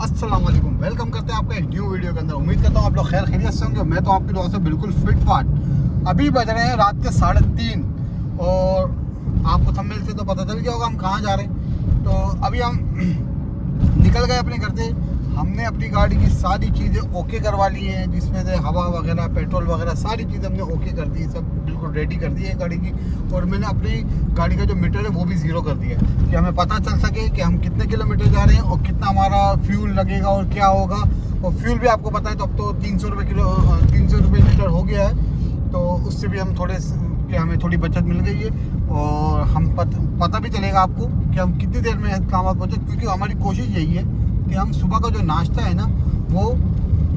अस्सलाम वालेकुम, वेलकम करते हैं आपका एक न्यू वीडियो के अंदर। उम्मीद करता हूँ आप लोग खैर खैरियत से होंगे। मैं तो आपकी दुआ से बिल्कुल फिट फाट। अभी बज रहे हैं रात के 3:30 और आपको थंबनेल से तो पता चल गया होगा हम कहाँ जा रहे हैं। तो अभी हम निकल गए अपने घर से। हमने अपनी गाड़ी की सारी चीज़ें ओके करवा ली हैं, जिसमें से हवा वगैरह, पेट्रोल वगैरह सारी चीज़ें हमने ओके कर दी, सब बिल्कुल रेडी कर दी है गाड़ी की। और मैंने अपनी गाड़ी का जो मीटर है वो भी ज़ीरो कर दिया है कि हमें पता चल सके कि हम कितने किलोमीटर जा रहे हैं और कितना हमारा फ्यूल लगेगा और क्या होगा। और फ्यूल भी आपको पता है तो अब तो 300 रुपये लीटर हो गया है, तो उससे भी हम हमें थोड़ी बचत मिल गई है। और हम पता भी चलेगा आपको कि हम कितनी देर में इस्लामाबाद पहुँचे, क्योंकि हमारी कोशिश यही है कि हम सुबह का जो नाश्ता है ना वो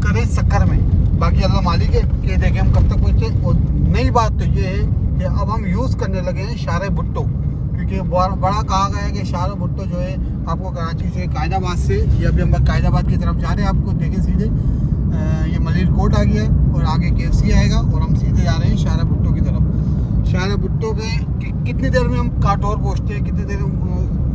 करें शक्कर में। बाकी अल्लाह मालिक है कि देखें हम कब तक पहुँचे। और नई बात तो ये है कि अब हम यूज़ करने लगे हैं शारे भुट्टो, क्योंकि बड़ा कहा गया है कि शारे भुट्टो जो है आपको कराची से, कायदाबाद से, ये अभी हम कायदाबाद की तरफ जा रहे हैं। आपको देखें सीधे ये मलिर कोट आ गया है और आगे KFC आएगा और हम सीधे जा रहे हैं शारे भुट्टो की तरफ। शारे भुट्टो में कितनी देर में हम काटोर पहुँचते हैं, कितनी देर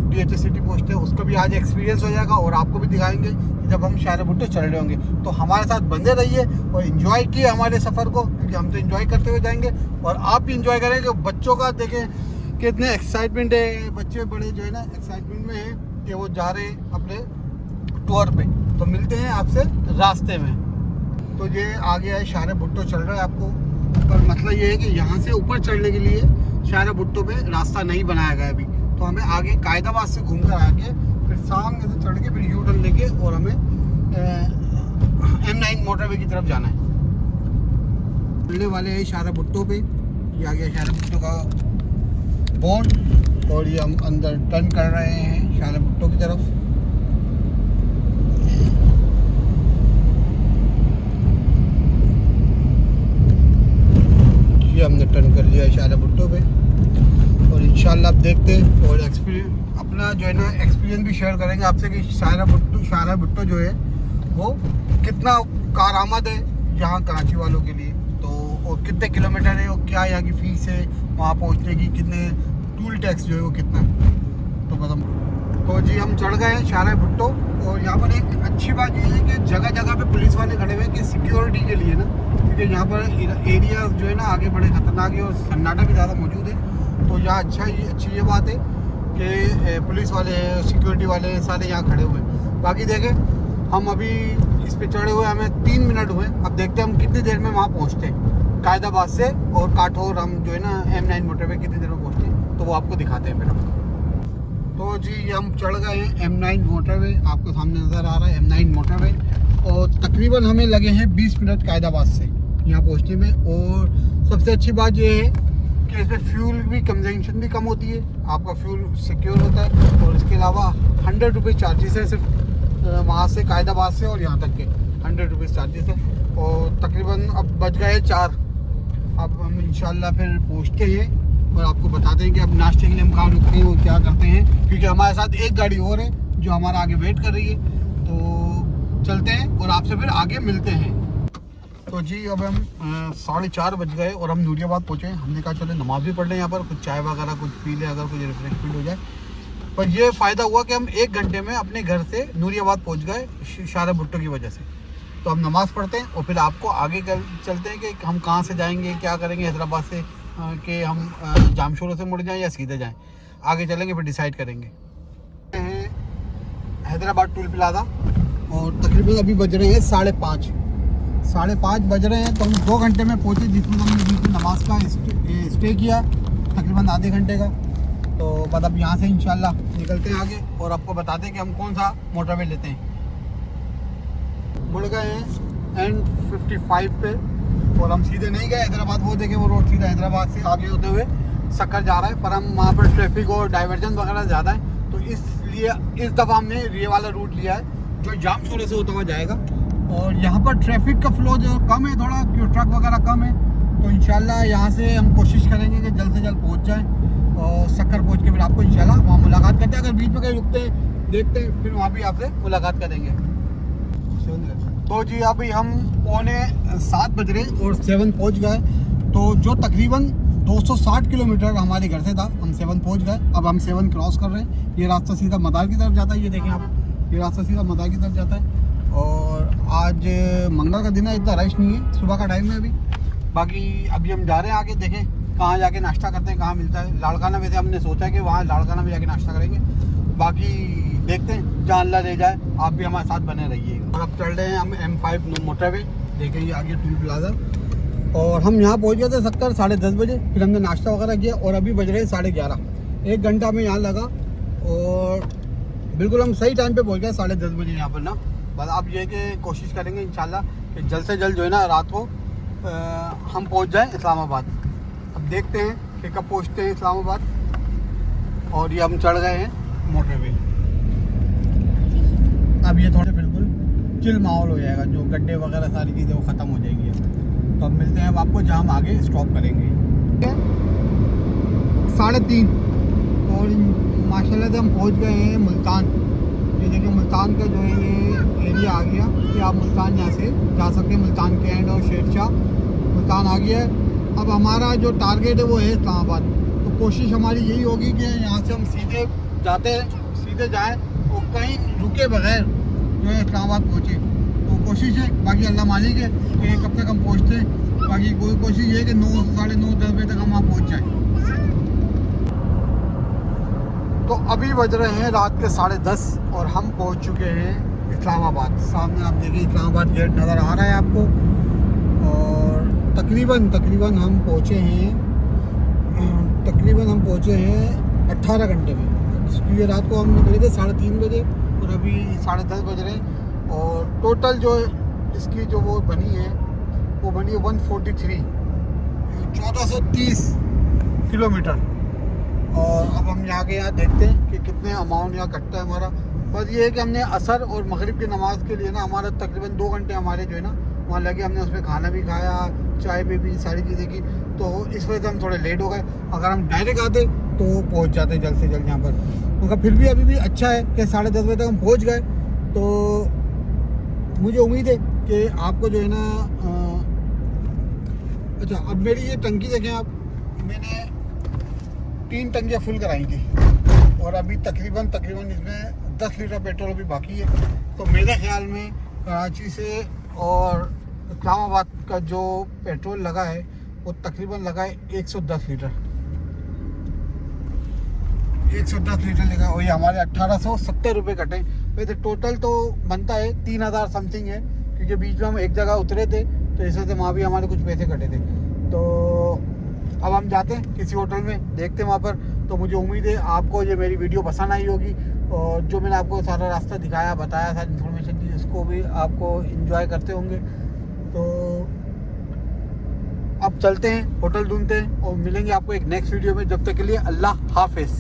DHS सिटी पहुँचते हैं, उसका भी आज एक्सपीरियंस हो जाएगा और आपको भी दिखाएंगे जब हम शारे भुट्टो चल रहे होंगे। तो हमारे साथ बंधे रहिए और एंजॉय किए हमारे सफ़र को, क्योंकि हम तो एंजॉय करते हुए जाएंगे और आप भी एंजॉय करेंगे। बच्चों का देखें कितने एक्साइटमेंट है, बच्चे बड़े जो है ना एक्साइटमेंट में है कि वो जा रहे हैं अपने टूर पे। तो मिलते हैं आपसे रास्ते में। तो ये आगे है शारे भुट्टो चल रहा है आपको, पर मतलब ये है कि यहाँ से ऊपर चढ़ने के लिए शारे भुट्टो में रास्ता नहीं बनाया गया अभी। तो हमें आगे कायदाबाद से घूम कर आके फिर सामने से चढ़ के फिर यू टर्न लेके और हमें M9 मोटरवे की तरफ जाना है। चलने वाले हैं शारे भुट्टो पे। ये आ गया शारे भुट्टो का बोर्ड और ये हम अंदर टर्न कर रहे हैं शारे भुट्टो की तरफ। ये हमने टर्न कर लिया शारे भुट्टो पे और इंशाल्लाह आप देखते हैं और अपना जो है ना एक्सपीरियंस भी शेयर करेंगे आपसे कि शारे भुट्टो जो है वो कितना कारआमद है यहाँ कराची वालों के लिए। तो और कितने किलोमीटर है और क्या यहाँ की फ़ीस है, वहाँ पहुँचने की कितने टूल टैक्स जो है वो कितना है। तो मतलब तो जी हम चढ़ गए हैं शारे भुट्टो। और यहाँ पर एक अच्छी बात ये है कि जगह जगह पे पुलिस वाले खड़े हुए हैं कि सिक्योरिटी के लिए ना, क्योंकि यहाँ पर एरिया जो है ना आगे बड़े ख़तरनाक है और सन्नाटा भी ज़्यादा मौजूद है। तो यहाँ अच्छी ये बात है कि पुलिस वाले, सिक्योरिटी वाले सारे यहाँ खड़े हुए हैं। बाकी देखें हम अभी इस पे चढ़े हुए हमें 3 मिनट हुए। अब देखते हैं हम कितनी देर में वहाँ पहुँचते हैं कायदाबाद से। और काठौर हम जो है ना M9 मोटरवे कितनी देर में पहुँचते हैं तो वो आपको दिखाते हैं फिर। तो जी हम चढ़ गए हैं M9 मोटरवे, आपको सामने नज़र आ रहा है M9 मोटरवे। और तकरीबन हमें लगे हैं 20 मिनट कायदाबाद से यहाँ पहुँचने में। और सबसे अच्छी बात ये है कि इसमें फ्यूल भी कंजम्पशन भी कम होती है, आपका फ्यूल सिक्योर होता है। और इसके अलावा 100 रुपीज़ चार्जेस है सिर्फ वहाँ से कायदाबाद से और यहाँ तक के 100 रुपीज़ चार्जेस है। और तकरीबन अब बज गए 4। अब हम इंशाल्लाह फिर पहुँचते हैं और आपको बताते हैं कि अब नाश्ते के लिए हम कहाँ रुकते हैं और क्या करते हैं, क्योंकि हमारे साथ एक गाड़ी और है जो हमारा आगे वेट कर रही है। तो चलते हैं और आपसे फिर आगे मिलते हैं। तो जी अब हम 4:30 बज गए और हम नूरियाबाद पहुँचे। हमने कहा चले नमाज भी पढ़ लें यहाँ पर, कुछ चाय वगैरह कुछ पी लें, अगर कुछ रिफ्रेशमेंट हो जाए। पर ये फ़ायदा हुआ कि हम 1 घंटे में अपने घर से नूरियाबाद पहुँच गए शारे भुट्टो की वजह से। तो हम नमाज़ पढ़ते हैं और फिर आपको आगे चलते हैं कि हम कहाँ से जाएँगे, क्या करेंगे हैदराबाद से, कि हम जामशोरों से मुड़ जाएँ या सीधे जाएँ। आगे चलेंगे फिर डिसाइड करेंगे। हैदराबाद टूल प्लाजा और तकरीबन अभी बज रहे हैं 5:30 बज रहे हैं। तो हम 2 घंटे में पहुँचे, जिसमें हमने बीच में नमाज का स्टे किया तकरीबन आधे घंटे का। तो बाद अब यहाँ से इंशाल्लाह निकलते हैं आगे और आपको बताते हैं कि हम कौन सा मोटरवे लेते हैं। मुड़ गए हैं N55 पे और हम सीधे नहीं गए हैदराबाद। वो देखें वो रोड सीधा हैदराबाद से आगे होते हुए सक्कर जा रहा है, पर हम वहाँ पर ट्रैफिक और डाइवर्जन वगैरह ज़्यादा है। तो इसलिए इस दफ़ा हमने ये वाला रूट लिया है जो जामशोरे से होता हुआ जाएगा। और यहाँ पर ट्रैफिक का फ्लो जो कम है थोड़ा, क्योंकि ट्रक वगैरह कम है। तो इंशाल्लाह यहाँ से हम कोशिश करेंगे कि जल्द से जल्द पहुँच जाएँ और सक्कर पहुँच के फिर आपको इंशाल्लाह वहाँ मुलाकात करते हैं। अगर बीच में कहीं रुकते हैं देखते हैं, फिर वहाँ भी आपसे मुलाकात करेंगे। तो जी अभी हम 6:45 बज रहे और 7 पहुँच गए। तो जो तकरीबन 260 किलोमीटर हमारे घर से था, हम 7 पहुँच गए। अब हम 7 क्रॉस कर रहे हैं। ये रास्ता सीधा मदार की तरफ जाता है। ये देखें आप, ये रास्ता सीधा मदार की तरफ जाता है। और आज मंगल का दिन है, इतना रश नहीं है, सुबह का टाइम है अभी। बाकी अभी हम जा रहे हैं आगे, देखें कहाँ जाके नाश्ता करते हैं, कहाँ मिलता है। लाड़काना वैसे हमने सोचा कि वहाँ लाड़काना में जाके नाश्ता करेंगे, बाकी देखते हैं जहाँ अल्लाह ले जाए। आप भी हमारे साथ बने रहिए। और अब चल रहे हैं हम M5 मोटरवे, देखें ये आगे टूल प्लाजा। और हम यहाँ पहुँच गए थे 10:30 बजे, फिर हमने नाश्ता वगैरह किया और अभी बज रहे हैं 11:30। 1 घंटा में यहाँ लगा और बिल्कुल हम सही टाइम पे पहुँच गए 10:30 बजे यहाँ पर ना। बस अब ये कि कोशिश करेंगे इंशाल्लाह कि जल्द से जल्द जो है ना रात को हम पहुँच जाएँ इस्लामाबाद। अब देखते हैं कि कब पहुँचते हैं इस्लामाबाद। और ये हम चढ़ गए हैं मोटरवे। अब ये थोड़े बिल्कुल चिल माहौल हो जाएगा, जो गड्ढे वगैरह सारी चीज़ें वो ख़त्म हो जाएंगी। तो अब मिलते हैं अब आपको जहाँ हम आगे स्टॉप करेंगे। 3:30 और माशाल्लाह से हम पहुँच गए हैं मुल्तान। ये देखिए मुल्तान का जो है ये एरिया आ गया कि आप मुल्तान यहाँ से जा सकते हैं, मुल्तान कैंट और शेरशाह मुल्तान आ गया है। अब हमारा जो टारगेट है वो है इस्लामाबाद। तो कोशिश हमारी यही होगी कि यहाँ से हम सीधे जाएँ और कहीं रुके बगैर जो है इस्लामाबाद पहुँचे। तो कोशिश है, बाकी अल्लाह मालिक है कि कब तक हम पहुँचते हैं। बाकी कोई कोशिश ये है कि 9, साढ़े 9, 10 बजे तक हम वहाँ पहुँच जाएँ। तो अभी बज रहे हैं रात के 10:30 और हम पहुँच चुके हैं इस्लामाबाद। सामने आप देखिए इस्लामाबाद गेट नज़र आ रहा है आपको। और तकरीबन हम पहुँचे हैं 18 घंटे में, क्योंकि रात को हम निकले थे 3:30 बजे और अभी 10:30 बज रहे हैं। और टोटल जो इसकी जो वो बनी है 143, 1430 किलोमीटर। और अब हम यहाँ देखते हैं कि कितने अमाउंट यहाँ कटता है हमारा। बस ये है कि हमने असर और मगरिब की नमाज़ के लिए ना हमारा तकरीबन 2 घंटे हमारे जो है ना वहाँ लगे। हमने उसमें खाना भी खाया, चाय भी पी, सारी चीज़ें की। तो इस वजह से हम थोड़े लेट हो गए। अगर हम डायरेक्ट आते तो पहुँच जाते जल्द से जल्द यहाँ पर। मगर फिर भी अभी भी अच्छा है कि 10:30 बजे तक हम पहुँच गए। तो मुझे उम्मीद है कि आपको जो है ना अच्छा, अब मेरी ये टंकी देखें आप, मैंने 3 टंकियाँ फुल कराई थी और अभी तकरीबन इसमें 10 लीटर पेट्रोल अभी बाकी है। तो मेरे ख्याल में कराची से और इस्लामाबाद का जो पेट्रोल लगा है वो तकरीबन लगा है 110 लीटर। 110 लीटर लगा और ये हमारे 1870 रुपये कटे। वैसे टोटल तो बनता है 3000 समथिंग है, क्योंकि बीच में हम एक जगह उतरे थे तो इस वजह से वहाँ भी हमारे कुछ पैसे कटे थे। तो अब हम जाते हैं किसी होटल में, देखते हैं वहाँ पर। तो मुझे उम्मीद है आपको ये मेरी वीडियो पसंद आई होगी और जो मैंने आपको सारा रास्ता दिखाया, बताया, सारी इन्फॉर्मेशन दी, उसको भी आपको एंजॉय करते होंगे। तो अब चलते हैं, होटल ढूंढते हैं और मिलेंगे आपको एक नेक्स्ट वीडियो में। जब तक के लिए अल्लाह हाफिज़।